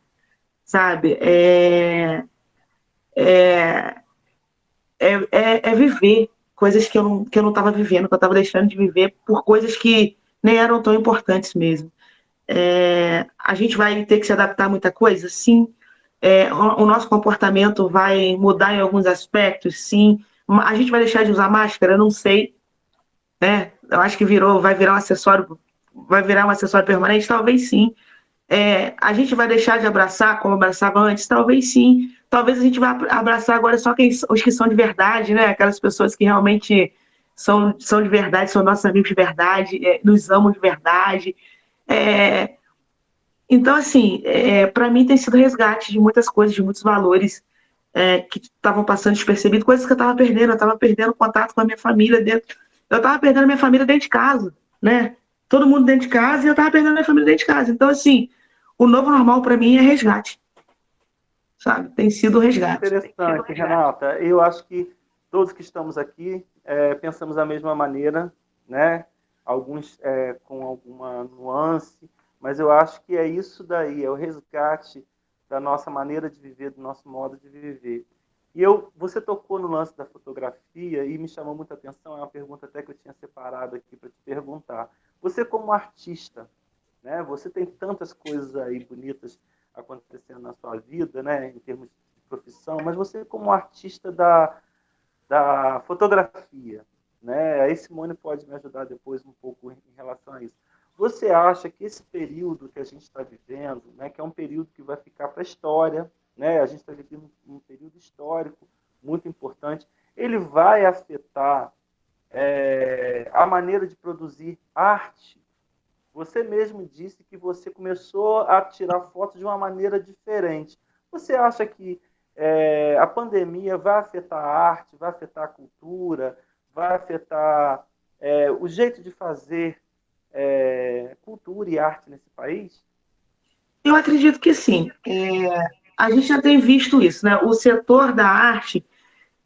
Sabe? Viver coisas que eu não estava vivendo, que eu estava deixando de viver por coisas que nem eram tão importantes mesmo. A gente vai ter que se adaptar a muita coisa? Sim. O nosso comportamento vai mudar em alguns aspectos? Sim. A gente vai deixar de usar máscara? Não sei. Né? Eu acho que vai virar um acessório permanente? Talvez sim. A gente vai deixar de abraçar como abraçava antes? Talvez sim. Talvez a gente vá abraçar agora só os que são de verdade, né? Aquelas pessoas que realmente são de verdade, são nossos amigos de verdade, nos amam de verdade. Então, assim, para mim tem sido resgate de muitas coisas, de muitos valores que estavam passando despercebidos, coisas que eu estava perdendo. Eu estava perdendo contato com a minha família eu estava perdendo a minha família dentro de casa, né? Todo mundo dentro de casa e eu estava perdendo a minha família dentro de casa. Então, assim, o novo normal para mim é resgate, sabe? Tem sido resgate. Interessante, Renata. Eu acho que todos que estamos aqui pensamos da mesma maneira, né? Alguns com alguma nuance, mas eu acho que é isso daí, é o resgate da nossa maneira de viver, do nosso modo de viver. E você tocou no lance da fotografia e me chamou muita atenção, é uma pergunta até que eu tinha separado aqui para te perguntar. Você como artista, né, você tem tantas coisas aí bonitas acontecendo na sua vida, né, em termos de profissão, mas você como artista da fotografia, né, aí Simone pode me ajudar depois um pouco em relação a isso. Você acha que esse período que a gente está vivendo, né, que é um período que vai ficar para a história, né, a gente está vivendo um período histórico muito importante, ele vai afetar a maneira de produzir arte? Você mesmo disse que você começou a tirar fotos de uma maneira diferente. Você acha que a pandemia vai afetar a arte, vai afetar a cultura, vai afetar o jeito de fazer cultura e arte nesse país? Eu acredito que sim. A gente já tem visto isso, né? O setor da arte,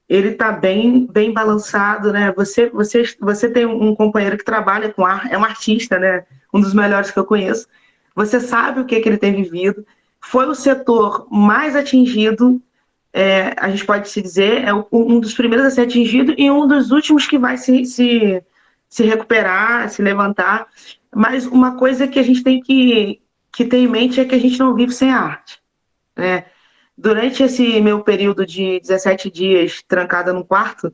ele está bem balançado, né? Você tem um companheiro que trabalha com arte, é um artista, né? Um dos melhores que eu conheço. você sabe o que ele tem vivido, foi o setor mais atingido, a gente pode se dizer, um dos primeiros a ser atingido e um dos últimos que vai se recuperar, se levantar. Mas uma coisa que a gente tem que ter em mente é que a gente não vive sem a arte, né? Durante esse meu período de 17 dias trancada no quarto,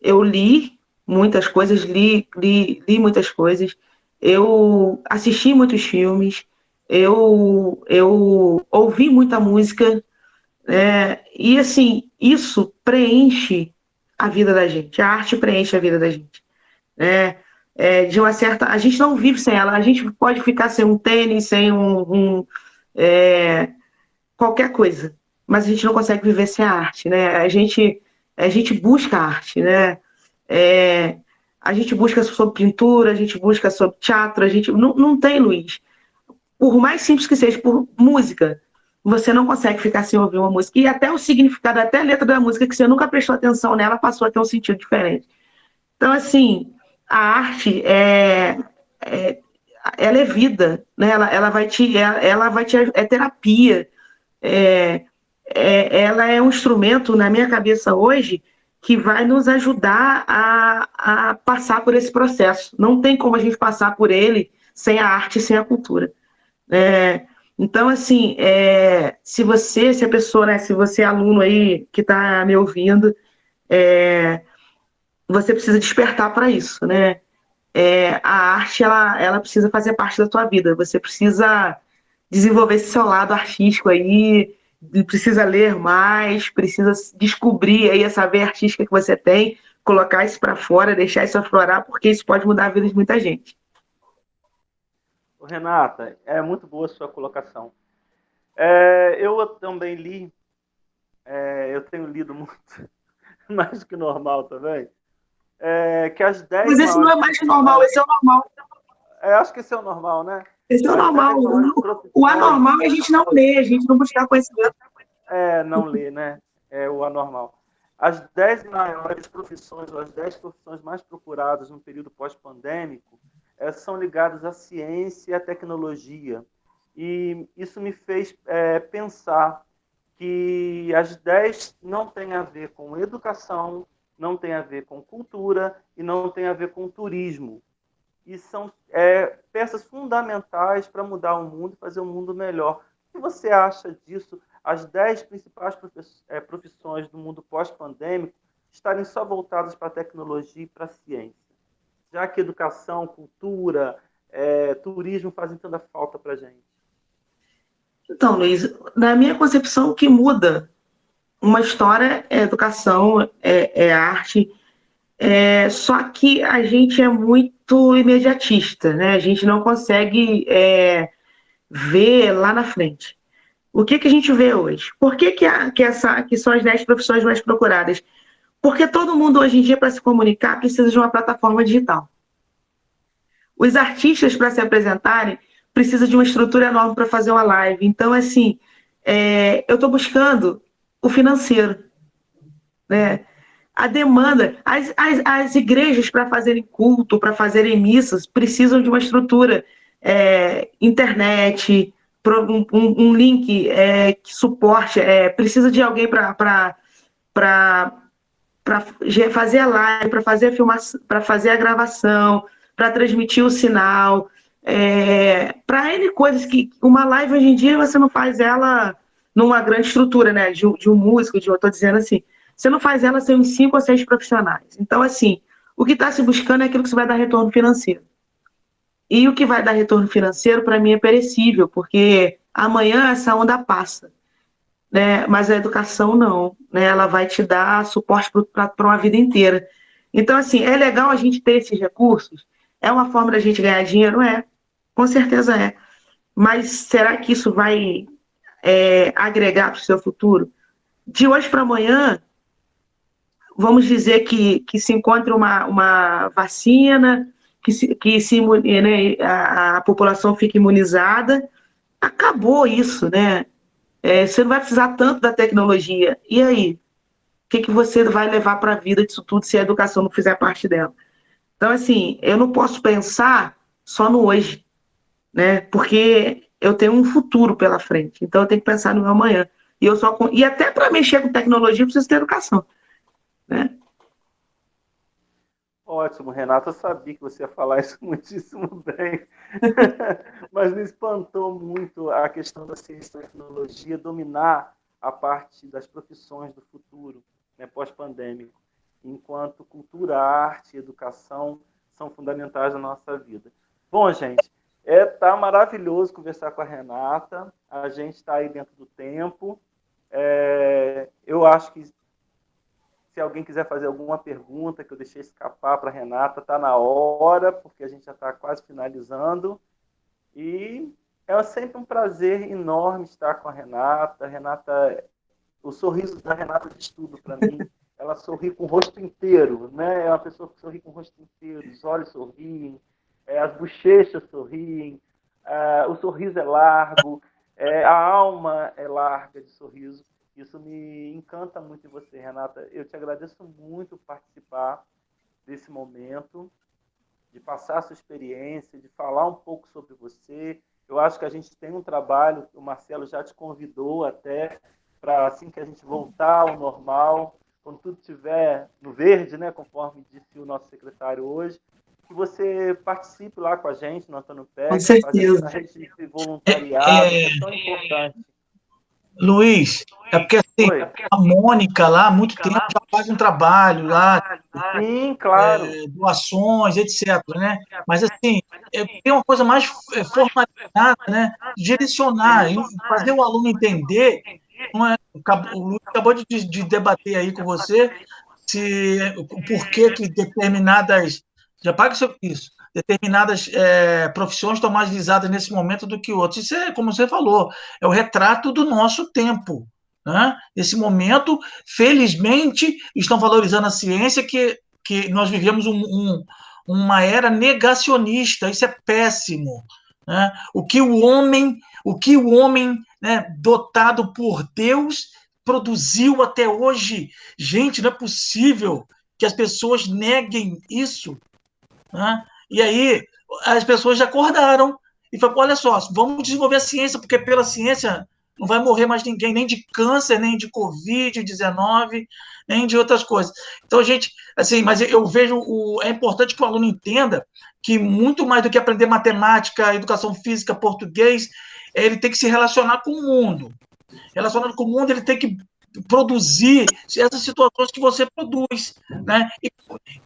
eu li muitas coisas, li muitas coisas, eu assisti muitos filmes, eu ouvi muita música, e assim, isso preenche a vida da gente, a arte preenche a vida da gente, né? De uma certa, a gente não vive sem ela, a gente pode ficar sem um tênis, sem qualquer coisa, mas a gente não consegue viver sem a arte, né? A gente busca a arte, né? A gente busca sobre pintura, a gente busca sobre teatro, a gente não tem, Luiz. Por mais simples que seja, por música, você não consegue ficar sem ouvir uma música. E até o significado, até a letra da música, que você nunca prestou atenção nela, passou a ter um sentido diferente. Então, assim, a arte ela é vida, né? Ela vai te é terapia. Ela é um instrumento, na minha cabeça hoje, que vai nos ajudar a passar por esse processo. Não tem como a gente passar por ele sem a arte, sem a cultura. Então, assim, se a pessoa, né, se você é aluno aí que está me ouvindo, você precisa despertar para isso, né? A arte, ela precisa fazer parte da tua vida. Você precisa desenvolver esse seu lado artístico aí, precisa ler mais, precisa descobrir aí essa veia artística que você tem, colocar isso para fora, deixar isso aflorar, porque isso pode mudar a vida de muita gente. Renata, é muito boa a sua colocação. Eu também li, eu tenho lido muito, mais do que normal também, que as 10 Mas esse não é mais normal, esse é o normal. Acho que esse é o normal, né? Esse é o normal. O anormal é a gente não ler, a gente não buscar conhecimento. Não ler, né? O anormal. As 10 maiores profissões, ou as 10 profissões mais procuradas no período pós-pandêmico, são ligadas à ciência e à tecnologia. E isso me fez pensar que as 10 não têm a ver com educação, não tem a ver com cultura e não tem a ver com turismo. E são peças fundamentais para mudar o mundo e fazer um mundo melhor. O que você acha disso? As 10 principais profissões do mundo pós-pandêmico estarem só voltadas para a tecnologia e para a ciência, já que educação, cultura, turismo fazem tanta falta para a gente. Então, Luiz, na minha concepção, o que muda uma história é educação, é arte, só que a gente é muito imediatista, né? A gente não consegue ver lá na frente. O que a gente vê hoje? Por que são as 10 profissões mais procuradas? Porque todo mundo hoje em dia, para se comunicar, precisa de uma plataforma digital. Os artistas, para se apresentarem, precisam de uma estrutura enorme para fazer uma live. Então, assim, eu estou buscando o financeiro, né? A demanda, as igrejas para fazerem culto, para fazerem missas, precisam de uma estrutura, internet, um link que suporte, precisa de alguém para fazer a live, para fazer a filmação, para fazer a gravação, para transmitir o sinal, para N coisas que uma live hoje em dia você não faz ela numa grande estrutura, né? De um músico, eu estou dizendo assim, você não faz ela sem uns 5 ou 6 profissionais. Então, assim, o que está se buscando é aquilo que vai dar retorno financeiro. E o que vai dar retorno financeiro, para mim, é perecível, porque amanhã essa onda passa, né? Mas a educação não, né? Ela vai te dar suporte para uma vida inteira. Então, assim, é legal a gente ter esses recursos, é uma forma da gente ganhar dinheiro? Com certeza é. Mas será que isso vai agregar para o seu futuro? De hoje para amanhã, vamos dizer que se encontre uma vacina, né, a população fique imunizada, acabou isso, né? Você não vai precisar tanto da tecnologia. E aí? O que você vai levar para a vida disso tudo se a educação não fizer parte dela? Então, assim, eu não posso pensar só no hoje. né? Porque eu tenho um futuro pela frente, então eu tenho que pensar no meu amanhã. E até para mexer com tecnologia, eu preciso ter educação, né? Ótimo, Renata, eu sabia que você ia falar isso muitíssimo bem, mas me espantou muito a questão da ciência e tecnologia dominar a parte das profissões do futuro, né, pós-pandêmico, enquanto cultura, arte e educação são fundamentais na nossa vida. Bom, gente, tá maravilhoso conversar com a Renata, a gente está aí dentro do tempo, eu acho que se alguém quiser fazer alguma pergunta que eu deixei escapar para a Renata, está na hora, porque a gente já está quase finalizando. E é sempre um prazer enorme estar com a Renata. O sorriso da Renata diz tudo para mim. Ela sorri com o rosto inteiro, né? É uma pessoa que sorri com o rosto inteiro. Os olhos sorriem, as bochechas sorriem, o sorriso é largo, a alma é larga de sorriso. Isso me encanta muito em você, Renata. Eu te agradeço muito por participar desse momento, de passar a sua experiência, de falar um pouco sobre você. Eu acho que a gente tem um trabalho, o Marcelo já te convidou até, para assim que a gente voltar ao normal, quando tudo estiver no verde, né, conforme disse o nosso secretário hoje, que você participe lá com a gente no Antônio Pérez, fazer esse voluntariado, que é tão importante. Luiz, é porque assim, a Mônica lá há muito tempo já faz um trabalho lá, sim, claro. Doações, etc., né? Mas assim, tem uma coisa mais formalizada, né? Direcionar, fazer o aluno entender, não é, o Luiz acabou de debater aí com você o porquê que determinadas, já paga isso, determinadas profissões estão mais visadas nesse momento do que outras. Isso é, como você falou, é o retrato do nosso tempo. Né? Nesse momento, felizmente, estão valorizando a ciência, que nós vivemos uma era negacionista. Isso é péssimo. Né? O que o homem, né, dotado por Deus, produziu até hoje. Gente, não é possível que as pessoas neguem isso. Né? E aí as pessoas já acordaram e falaram, olha só, vamos desenvolver a ciência, porque pela ciência não vai morrer mais ninguém, nem de câncer, nem de Covid-19, nem de outras coisas. Então, gente, assim, mas eu vejo, é importante que o aluno entenda que muito mais do que aprender matemática, educação física, português, ele tem que se relacionar com o mundo. Relacionado com o mundo, ele tem que produzir essas situações que você produz, né? E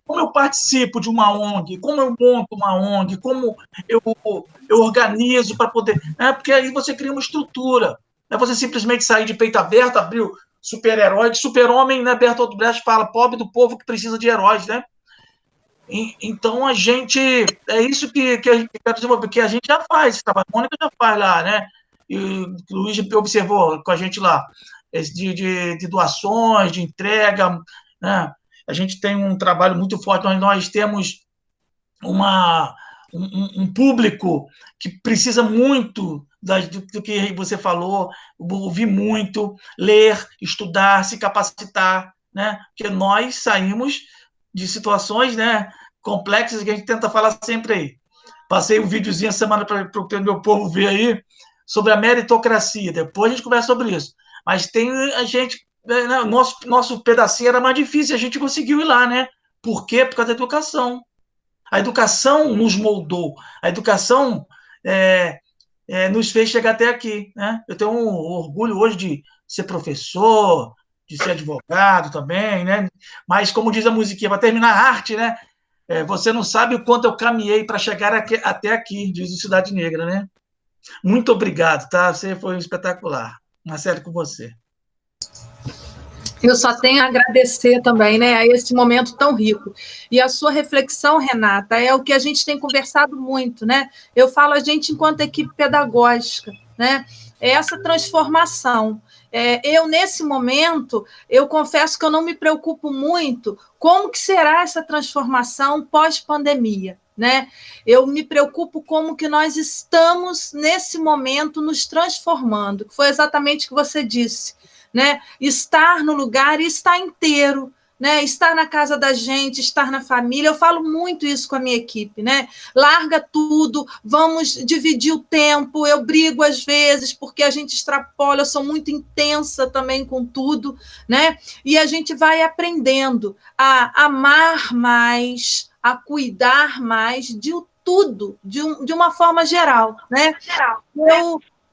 como eu participo de uma ONG, como eu monto uma ONG, como eu organizo para poder... Né? Porque aí você cria uma estrutura. Não é você simplesmente sair de peito aberto, abrir o super-herói, de super-homem, né? Bertolt Brecht fala, pobre do povo que precisa de heróis, né? Então, a gente... É isso que a gente quer desenvolver, que a gente já faz, esse trabalho. A Mônica já faz lá, né? E o Luiz observou com a gente lá, de doações, de entrega, né? A gente tem um trabalho muito forte, nós temos um público que precisa muito do que você falou, ouvir muito, ler, estudar, se capacitar, né? Porque nós saímos de situações, né, complexas que a gente tenta falar sempre aí. Passei um videozinho essa semana para o meu povo ver aí, sobre a meritocracia. Depois a gente conversa sobre isso. Mas tem a gente... Nosso pedacinho era mais difícil, a gente conseguiu ir lá, né? Por quê? Por causa da educação. A educação nos moldou, a educação nos fez chegar até aqui, né? Eu tenho um orgulho hoje de ser professor, de ser advogado também, né? Mas, como diz a musiquinha, para terminar a arte, né? Você não sabe o quanto eu caminhei para chegar até aqui, diz o Cidade Negra, né? Muito obrigado, tá? Você foi espetacular. Marcelo, com você. Eu só tenho a agradecer também, né, a esse momento tão rico. E a sua reflexão, Renata, é o que a gente tem conversado muito, né? Eu falo a gente enquanto equipe pedagógica, né? É essa transformação. Eu, nesse momento, eu confesso que eu não me preocupo muito como que será essa transformação pós-pandemia, né? Eu me preocupo como que nós estamos, nesse momento, nos transformando, que foi exatamente o que você disse, né? Estar no lugar e estar inteiro, né? Estar na casa da gente, estar na família. Eu falo muito isso com a minha equipe, né? Larga tudo, vamos dividir o tempo. Eu brigo às vezes porque a gente extrapola, eu sou muito intensa também com tudo, né? E a gente vai aprendendo a amar mais, a cuidar mais de tudo, de uma forma geral, né?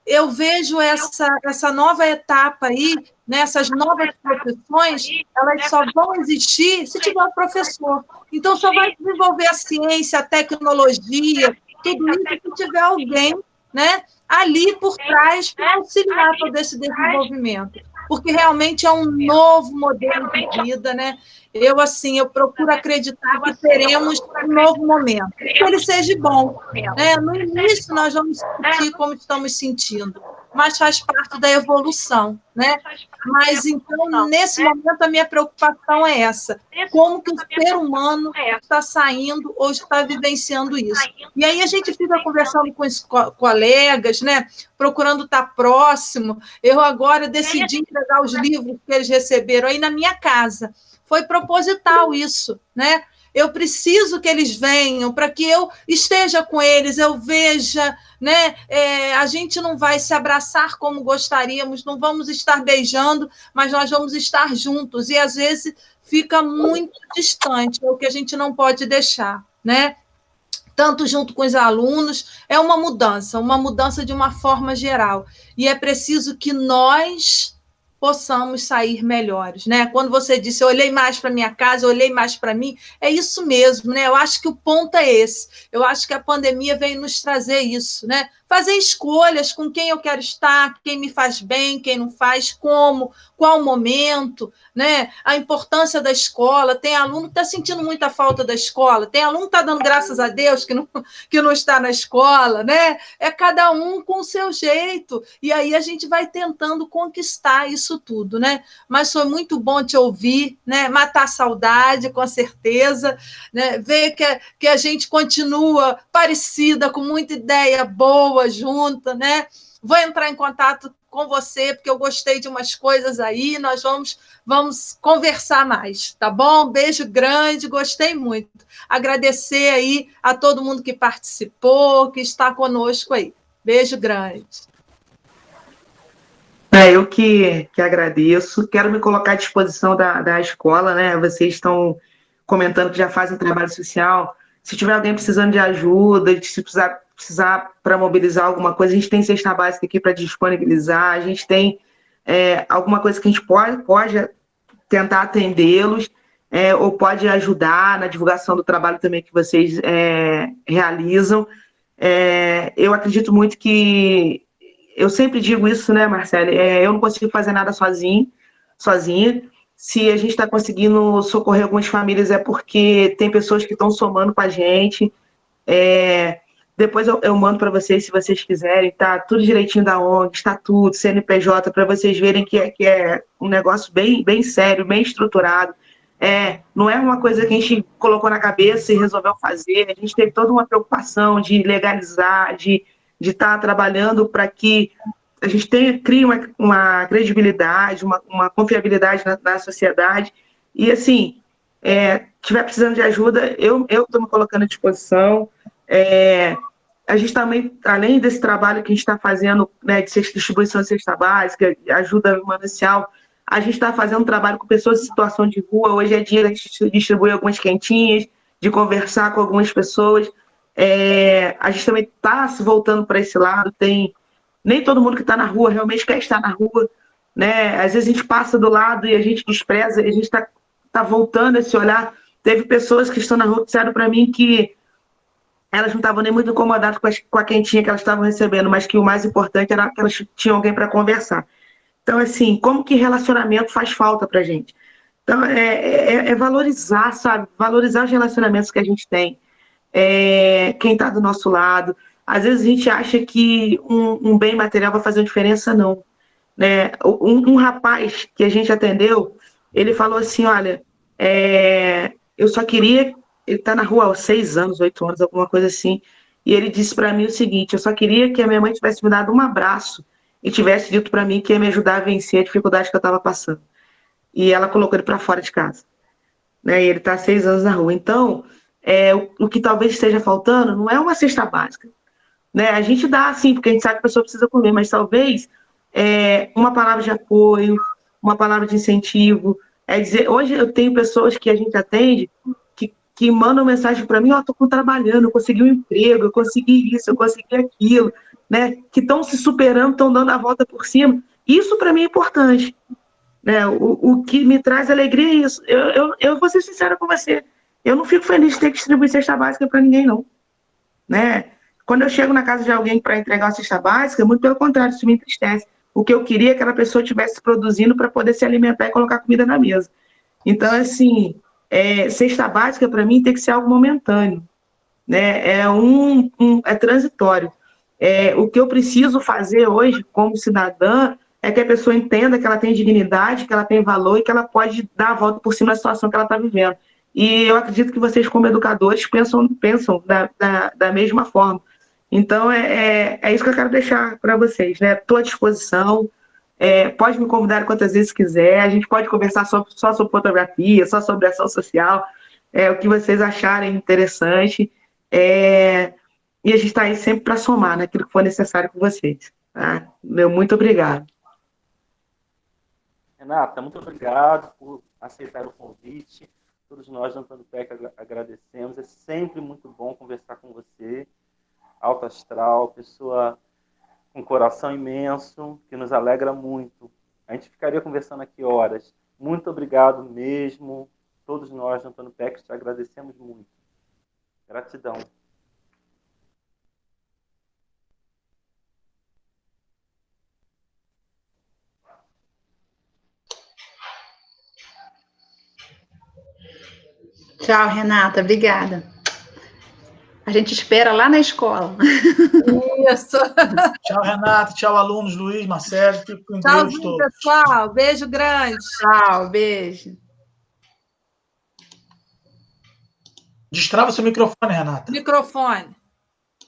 Eu vejo essa nova etapa aí, né, essas novas profissões, elas só vão existir se tiver um professor. Então, só vai desenvolver a ciência, a tecnologia, tudo isso se tiver alguém, né, ali por trás para auxiliar todo esse desenvolvimento. Porque realmente é um novo modelo de vida, né? Eu procuro acreditar que teremos um novo momento, que ele seja bom, né? No início, nós vamos sentir como estamos sentindo, mas faz parte da evolução, né? Mas, então, nesse momento, a minha preocupação é essa, como que o ser humano está saindo ou está vivenciando isso. E aí a gente fica conversando com os colegas, né? Procurando estar próximo. Eu agora decidi entregar os livros que eles receberam aí na minha casa. Foi proposital isso, né? Eu preciso que eles venham para que eu esteja com eles, eu veja, né? A gente não vai se abraçar como gostaríamos, não vamos estar beijando, mas nós vamos estar juntos. E, às vezes, fica muito distante, é o que a gente não pode deixar, né? Tanto junto com os alunos, é uma mudança de uma forma geral. E é preciso que nós possamos sair melhores, né? Quando você disse, eu olhei mais para minha casa, eu olhei mais para mim, é isso mesmo, né? Eu acho que o ponto é esse. Eu acho que a pandemia veio nos trazer isso, né? Fazer escolhas com quem eu quero estar, quem me faz bem, quem não faz, como, qual momento, né? A importância da escola. Tem aluno que está sentindo muita falta da escola, tem aluno que está dando graças a Deus que não está na escola, né? É cada um com o seu jeito. E aí a gente vai tentando conquistar isso tudo, né? Mas foi muito bom te ouvir, né? Matar a saudade, com certeza, né? Ver que a gente continua parecida, com muita ideia boa junta, né? Vou entrar em contato com você, porque eu gostei de umas coisas aí, nós vamos conversar mais, tá bom? Beijo grande, gostei muito. Agradecer aí a todo mundo que participou, que está conosco aí. Beijo grande. Eu que agradeço. Quero me colocar à disposição da escola, né? Vocês estão comentando que já fazem trabalho social. Se tiver alguém precisando de ajuda, se precisar para mobilizar alguma coisa, a gente tem cesta básica aqui para disponibilizar, a gente tem alguma coisa que a gente pode tentar atendê-los, ou pode ajudar na divulgação do trabalho também que vocês realizam. Eu acredito muito que, eu sempre digo isso, né, Marcele, eu não consigo fazer nada sozinha. Se a gente está conseguindo socorrer algumas famílias é porque tem pessoas que estão somando com a gente. Depois eu mando para vocês, se vocês quiserem, tá tudo direitinho da ONG, estatuto, CNPJ, para vocês verem que é um negócio bem, bem sério, bem estruturado. Não é uma coisa que a gente colocou na cabeça e resolveu fazer. A gente teve toda uma preocupação de legalizar, de estar trabalhando para que a gente crie uma credibilidade, uma confiabilidade na sociedade. E, assim, tiver precisando de ajuda, eu estou me colocando à disposição. A gente também, além desse trabalho que a gente está fazendo, né, de distribuição de cesta básica, ajuda humanicial, a gente está fazendo trabalho com pessoas em situação de rua. Hoje é dia de a gente distribuir algumas quentinhas, de conversar com algumas pessoas. A gente também está se voltando para esse lado. Nem todo mundo que está na rua realmente quer estar na rua, né? Às vezes a gente passa do lado e a gente despreza, e a gente está voltando a esse olhar. Teve pessoas que estão na rua que disseram para mim que elas não estavam nem muito incomodadas com a quentinha que elas estavam recebendo, mas que o mais importante era que elas tinham alguém para conversar. Então, assim, como que relacionamento faz falta para a gente? Então, valorizar, sabe? Valorizar os relacionamentos que a gente tem. Quem está do nosso lado. Às vezes a gente acha que um bem material vai fazer uma diferença, não. Né? Um rapaz que a gente atendeu, ele falou assim, olha, eu só queria... Ele está na rua há 6 anos, 8 anos, alguma coisa assim, e ele disse para mim o seguinte, eu só queria que a minha mãe tivesse me dado um abraço e tivesse dito para mim que ia me ajudar a vencer a dificuldade que eu estava passando. E ela colocou ele para fora de casa. né? E ele está há 6 anos na rua. Então, o que talvez esteja faltando não é uma cesta básica, né? A gente dá, sim, porque a gente sabe que a pessoa precisa comer, mas talvez uma palavra de apoio, uma palavra de incentivo. Hoje eu tenho pessoas que a gente atende que mandam mensagem para mim: estou trabalhando, eu consegui um emprego, eu consegui isso, eu consegui aquilo, né? Que estão se superando, estão dando a volta por cima. Isso para mim é importante, né? O que me traz alegria é isso. Eu vou ser sincera com você, eu não fico feliz de ter que distribuir cesta básica para ninguém, não, né? Quando eu chego na casa de alguém para entregar uma cesta básica, muito pelo contrário, isso me entristece. O que eu queria é que aquela pessoa estivesse produzindo para poder se alimentar e colocar comida na mesa. Então, assim, cesta básica para mim tem que ser algo momentâneo, né? É transitório. O que eu preciso fazer hoje, como cidadã, é que a pessoa entenda que ela tem dignidade, que ela tem valor e que ela pode dar a volta por cima da situação que ela está vivendo. E eu acredito que vocês, como educadores, pensam da mesma forma. Então, é isso que eu quero deixar para vocês, né? Estou à disposição, pode me convidar quantas vezes quiser, a gente pode conversar só sobre fotografia, só sobre ação social, o que vocês acharem interessante, e a gente está aí sempre para somar naquilo que for necessário com vocês. Tá? Meu muito obrigado. Renata, muito obrigado por aceitar o convite. Todos nós, Antônio Peck, agradecemos. É sempre muito bom conversar com você. Alto astral, pessoa com coração imenso, que nos alegra muito. A gente ficaria conversando aqui horas. Muito obrigado mesmo. Todos nós, Antônio Peck, te agradecemos muito. Gratidão. Tchau, Renata. Obrigada. A gente espera lá na escola. Isso. Tchau, Renata. Tchau, alunos. Luiz, Marcelo. Fico com Deus Tchauzinho, todos. pessoal. Beijo grande. Tchau, beijo. Destrava seu microfone, Renata. Microfone.